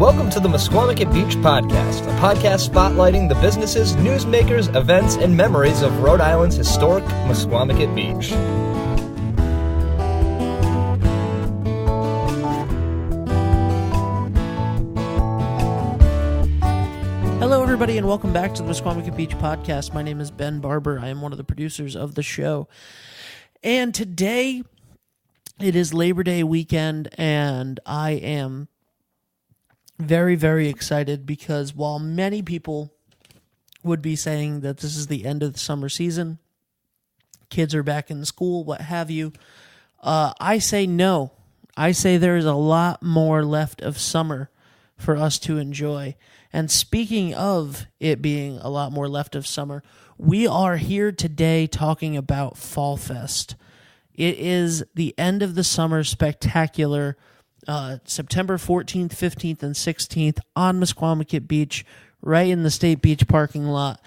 Welcome to the Mesquamaket Beach Podcast, a podcast spotlighting the businesses, newsmakers, events, and memories of Rhode Island's historic Mesquamaket Beach. Hello, everybody, and welcome back to the Mesquamaket Beach Podcast. My name is Ben Barber. I am one of the producers of the show. And today, it is Labor Day weekend, and I am very, very excited because while many people would be saying that this is the end of the summer season, kids are back in school, what have you, I say no. I say there is a lot more left of summer for us to enjoy. And speaking of it being a lot more left of summer, we are here today talking about FallFest. It is the end of the summer spectacular, September 14th, 15th, and 16th on Mesquamaket Beach, right in the State Beach parking lot,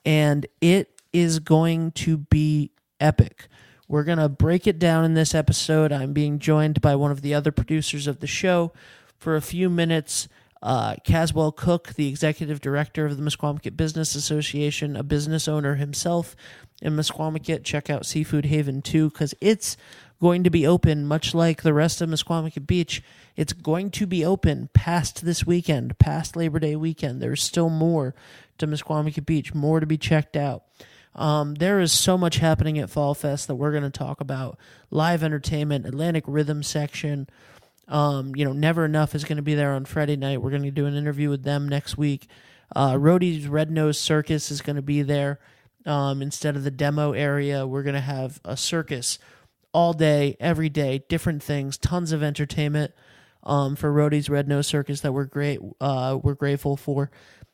and it is going to be epic. We're going to break it down in this episode. I'm being joined by one of the other producers of the show for a few minutes, Caswell Cooke, the executive director of the Mesquamaket Business Association, a business owner himself in Mesquamaket. Check out Seafood Haven 2 because it's going to be open, much like the rest of Mesquamaket Beach. It's going to be open past this weekend, past Labor Day weekend. There's still more to Mesquamaket Beach, more to be checked out. There is so much happening at FallFest that we're going to talk about. Live entertainment, Atlantic Rhythm section. Never Enough is going to be there on Friday night. We're going to do an interview with them next week. Rhodey's Red Nose Circus is going to be there. Instead of the demo area, we're going to have a circus all day, every day, different things, tons of entertainment for Rhodey's Red Nose Circus that we're grateful for.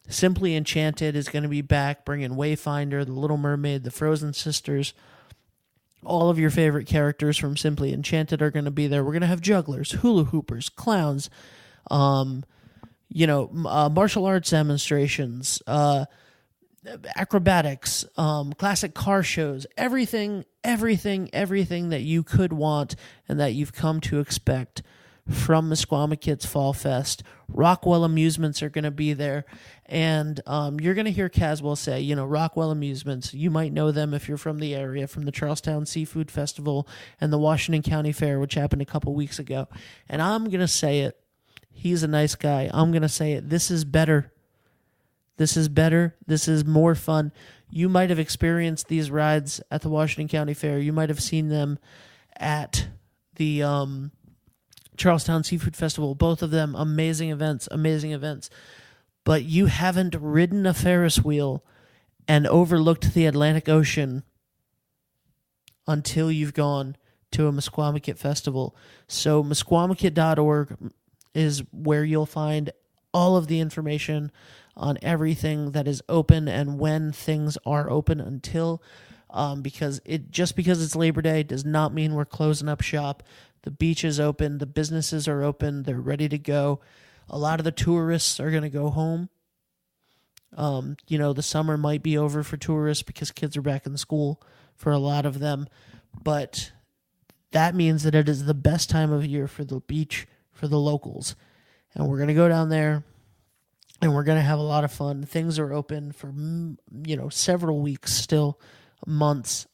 Simply Enchanted is going to be back, bringing Wayfinder, the Little Mermaid, the Frozen Sisters. All of your favorite characters from Simply Enchanted are going to be there. We're going to have jugglers, hula hoopers, clowns, martial arts demonstrations, acrobatics, classic car shows, everything that you could want and that you've come to expect from Mesquamaket's FallFest. Rockwell Amusements are going to be there, and you're going to hear Caswell say, Rockwell Amusements, you might know them if you're from the area, from the Charlestown Seafood Festival and the Washington County Fair, which happened a couple weeks ago. And I'm going to say it. He's a nice guy. I'm going to say it. This is better. This is better. This is more fun. You might have experienced these rides at the Washington County Fair. You might have seen them at the Charlestown Seafood Festival. Both of them amazing events. But you haven't ridden a Ferris wheel and overlooked the Atlantic Ocean until you've gone to a Mesquamaket festival. So Mesquamaket.org is where you'll find all of the information on everything that is open and when things are open until, because it's Labor Day does not mean we're closing up shop. The beach is open, the businesses are open, they're ready to go. A lot of the tourists are going to go home. The summer might be over for tourists because kids are back in school for a lot of them, but that means that it is the best time of year for the beach, for the locals. And we're going to go down there, and we're going to have a lot of fun. Things are open for, several weeks still, months.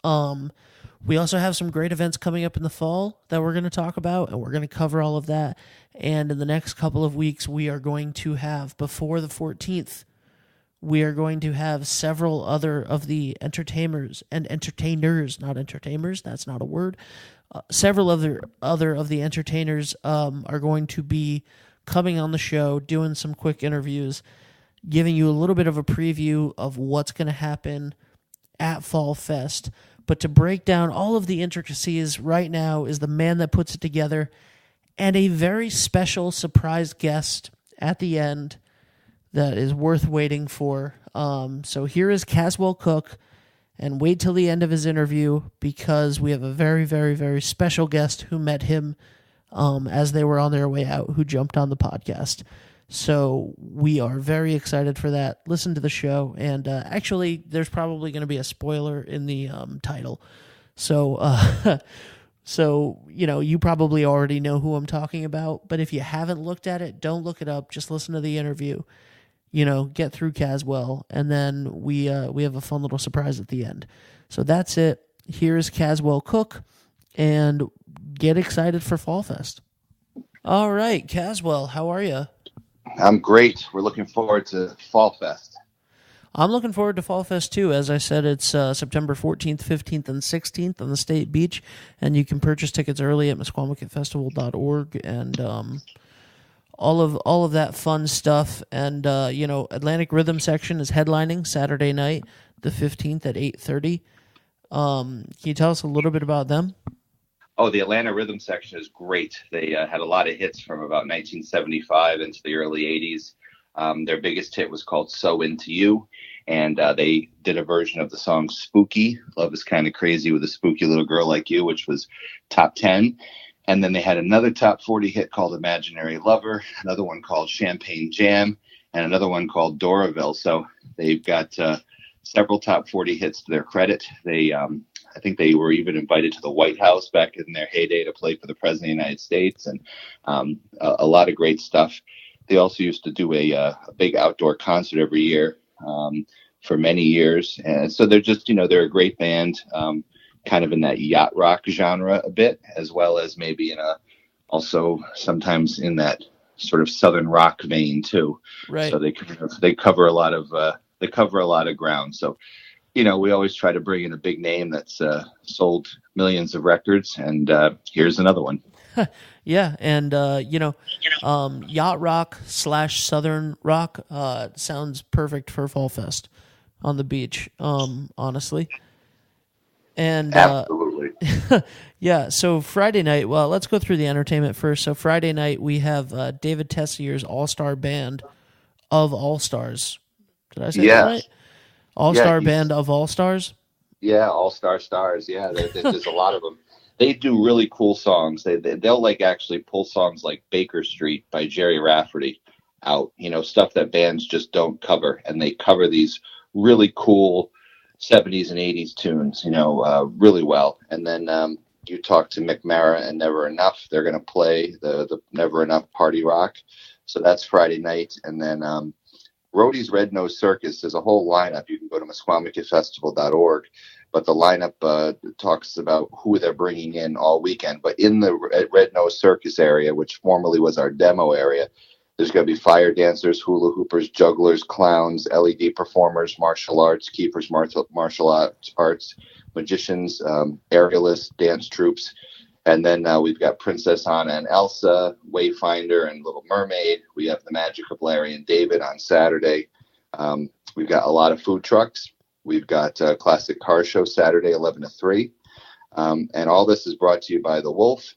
We also have some great events coming up in the fall that we're going to talk about, and we're going to cover all of that. And in the next couple of weeks, we are going to have, before the 14th, we are going to have several other of the entertainers, not entertainers, that's not a word. Several other of the entertainers are going to be coming on the show, doing some quick interviews, giving you a little bit of a preview of what's going to happen at FallFest. But to break down all of the intricacies right now is the man that puts it together and a very special surprise guest at the end that is worth waiting for. So here is Caswell Cooke, and wait till the end of his interview because we have a very, very, very special guest who met him as they were on their way out, who jumped on the podcast. So we are very excited for that. Listen to the show, and actually, there's probably going to be a spoiler in the title. So So, you probably already know who I'm talking about, but if you haven't looked at it, don't look it up. Just listen to the interview, get through Caswell, and then we have a fun little surprise at the end. So that's it. Here's Caswell Cooke, and get excited for FallFest. All right, Caswell, how are you? I'm great. We're looking forward to FallFest. I'm looking forward to FallFest too. As I said, it's September 14th, 15th, and 16th on the State Beach, and you can purchase tickets early at MusquamaCatFestival.org and all of that fun stuff. And Atlantic Rhythm Section is headlining Saturday night, the 15th at 8:30. Can you tell us a little bit about them? Oh, the Atlanta Rhythm Section is great. They had a lot of hits from about 1975 into the early 80s. Their biggest hit was called So Into You, and they did a version of the song Spooky, Love is Kind of Crazy with a Spooky Little Girl Like You, which was top 10. And then they had another top 40 hit called Imaginary Lover, another one called Champagne Jam, and another one called Doraville. So they've got several top 40 hits to their credit. I think they were even invited to the White House back in their heyday to play for the President of the United States, and a lot of great stuff. They also used to do a big outdoor concert every year for many years. And so they're just, they're a great band, kind of in that yacht rock genre a bit, as well as maybe also sometimes in that sort of Southern rock vein too. Right. So they cover a lot of ground. So, we always try to bring in a big name that's sold millions of records, and here's another one. Yeah, and yacht rock / Southern rock sounds perfect for FallFest on the beach, honestly. And absolutely. Yeah, so Friday night, well, let's go through the entertainment first. So Friday night we have David Tessier's All-Star Band of All-Stars. Did I say that right? All-Star Band of All-Stars? Yeah, All-Star Stars. Yeah, there's a lot of them. They do really cool songs. They'll actually pull songs like Baker Street by Jerry Rafferty out, stuff that bands just don't cover. And they cover these really cool 70s and 80s tunes, really well. And then you talk to Mick Mara and Never Enough. They're going to play the Never Enough Party Rock. So that's Friday night. And then Rhodey's Red Nose Circus. There's a whole lineup. You can go to MusquamaCatFestival.org. But the lineup talks about who they're bringing in all weekend. But in the Red Nose Circus area, which formerly was our demo area, there's going to be fire dancers, hula hoopers, jugglers, clowns, LED performers, martial arts, keepers, martial arts, magicians, aerialists, dance troops. And then we've got Princess Anna and Elsa, Wayfinder and Little Mermaid. We have the Magic of Larry and David on Saturday. We've got a lot of food trucks. We've got a classic car show Saturday, 11 to 3. And all this is brought to you by The Wolf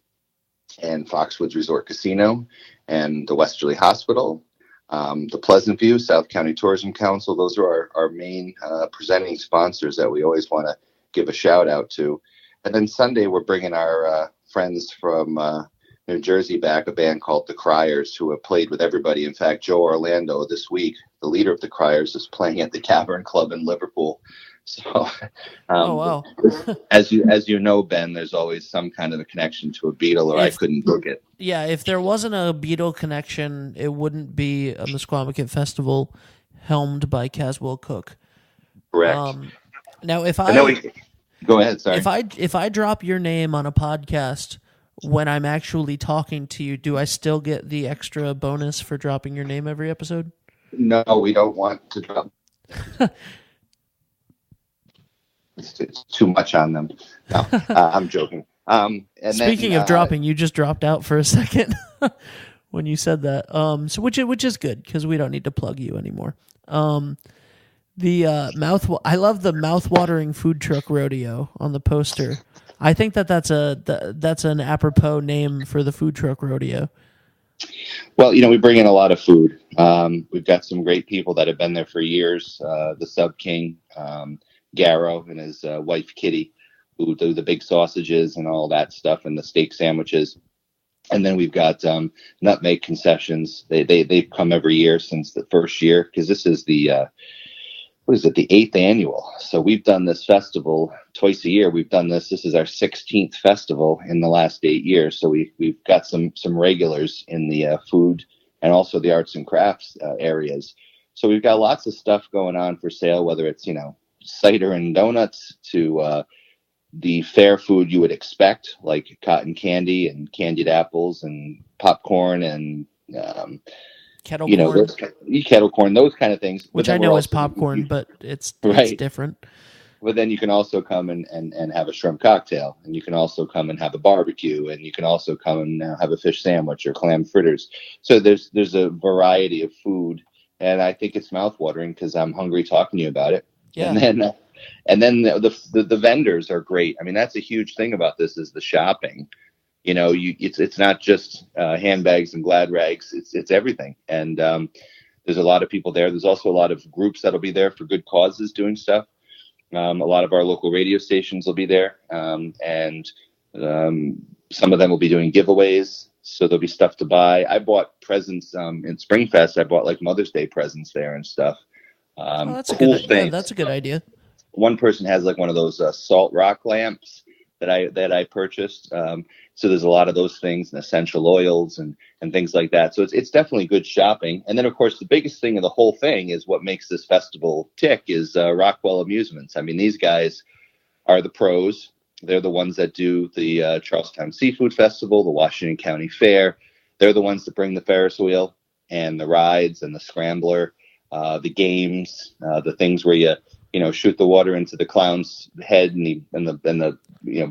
and Foxwoods Resort Casino and the Westerly Hospital, the Pleasant View, South County Tourism Council. Those are our main presenting sponsors that we always want to give a shout out to. And then Sunday, we're bringing our friends from New Jersey back, a band called The Criers, who have played with everybody. In fact, Joe Orlando this week, the leader of The Criers, is playing at the Cavern Club in Liverpool. So, oh, wow. as you know, Ben, there's always some kind of a connection to a Beatle, or I couldn't book it. Yeah, if there wasn't a Beatle connection, it wouldn't be a Musquamacat Festival helmed by Caswell Cooke. Correct. Now, go ahead. Sorry. If I drop your name on a podcast when I'm actually talking to you, do I still get the extra bonus for dropping your name every episode? No, we don't want to drop. It's too much on them. No, I'm joking. Speaking of dropping, you just dropped out for a second when you said that. So which is good because we don't need to plug you anymore. I love the mouth-watering food truck rodeo on the poster. I think that's an apropos name for the food truck rodeo. Well, we bring in a lot of food. We've got some great people that have been there for years. The Sub King, Garrow, and his wife Kitty, who do the big sausages and all that stuff, and the steak sandwiches. And then we've got Nutmeg Concessions. They've come every year since the first year, because this is the what is it, the 8th annual. So we've done this festival twice a year. We've done this. This is our 16th festival in the last 8 years. So we've got some regulars in the food and also the arts and crafts areas. So we've got lots of stuff going on for sale, whether it's, cider and donuts to the fair food you would expect, like cotton candy and candied apples and popcorn and kettle corn. Kettle corn, those kind of things. Which I know is popcorn, but it's different. But then you can also come and have a shrimp cocktail, and you can also come and have a barbecue, and you can also come and have a fish sandwich or clam fritters. So there's a variety of food, and I think it's mouthwatering because I'm hungry talking to you about it. Yeah. And then the vendors are great. I mean, that's a huge thing about this is the shopping. It's not just handbags and glad rags. It's everything. And there's a lot of people there. There's also a lot of groups that'll be there for good causes doing stuff. A lot of our local radio stations will be there. And some of them will be doing giveaways. So there'll be stuff to buy. I bought presents in Springfest. I bought like Mother's Day presents there and stuff. That's a good idea. One person has like one of those salt rock lamps that I purchased. So there's a lot of those things and essential oils and things like that. So it's definitely good shopping. And then, of course, the biggest thing of the whole thing is what makes this festival tick is Rockwell Amusements. I mean, these guys are the pros. They're the ones that do the Charlestown Seafood Festival, the Washington County Fair. They're the ones that bring the Ferris wheel and the rides and the scrambler, the games, the things where you shoot the water into the clown's head and the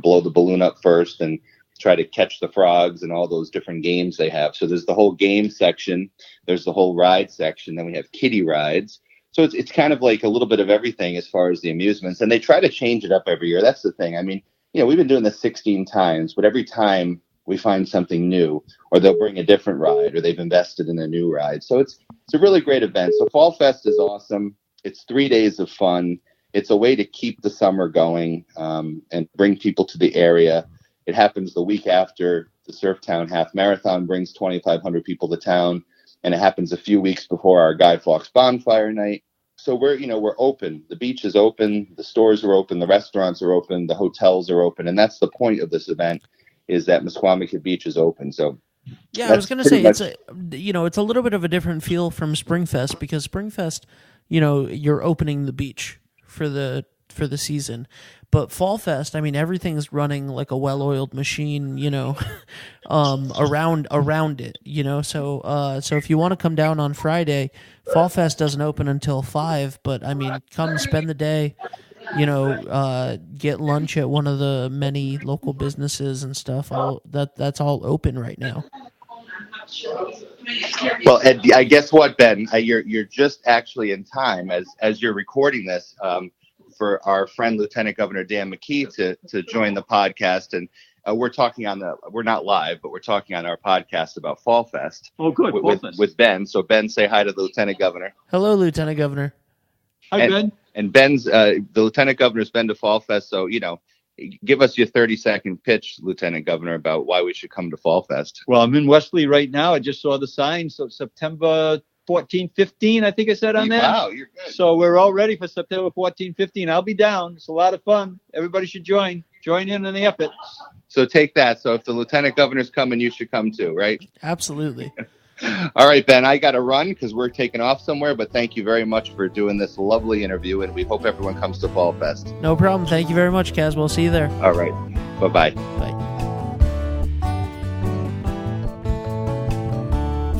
blow the balloon up first and try to catch the frogs and all those different games they have. So there's the whole game section. There's the whole ride section. Then we have kiddie rides. So it's kind of like a little bit of everything as far as the amusements. And they try to change it up every year. That's the thing. I mean, we've been doing this 16 times, but every time we find something new, or they'll bring a different ride, or they've invested in a new ride. So it's a really great event. So Fall Fest is awesome. It's 3 days of fun. It's a way to keep the summer going and bring people to the area. It happens the week after the Surftown Half Marathon brings 2,500 people to town, and it happens a few weeks before our Guy Fawkes Bonfire Night. So we're open. The beach is open. The stores are open. The restaurants are open. The hotels are open. And that's the point of this event is that Mesquamaket Beach is open. So yeah, I was going to say it's a little bit of a different feel from Springfest because Springfest, you're opening the beach for the season. But Fall Fest, I mean, everything's running like a well-oiled machine, around it, So if you want to come down on Friday, Fall Fest doesn't open until 5. But I mean, come spend the day, get lunch at one of the many local businesses and stuff. That's all open right now. Well, Ed, I guess what, Ben, you're just actually in time as you're recording this. For our friend Lieutenant Governor Dan McKee to join the podcast, and we're not live, but we're talking on our podcast about Fall Fest. Oh, good. With Ben. So Ben, say hi to the Lieutenant Governor. Hello, Lieutenant Governor. Hi, Ben. And Ben's the Lieutenant Governor's been to Fall Fest, so give us your 30-second pitch, Lieutenant Governor, about why we should come to Fall Fest. Well, I'm in Wesley right now. I just saw the sign, so September 14, 15, I think I said on there. Wow, you're good. So we're all ready for September 14, 15. I'll be down. It's a lot of fun. Everybody should join in the effort. So take that. So if the Lieutenant Governor's coming, you should come too, right? Absolutely. All right, Ben, I got to run because we're taking off somewhere, but thank you very much for doing this lovely interview, and we hope everyone comes to Fall Fest. No problem. Thank you very much, Caswell. See you there. All right. Bye-bye. Bye.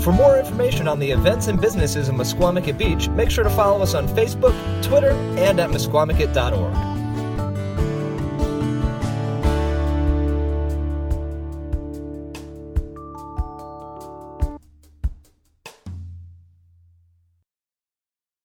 For more information on the events and businesses in Mesquamaket Beach, make sure to follow us on Facebook, Twitter, and at mesquamaket.org.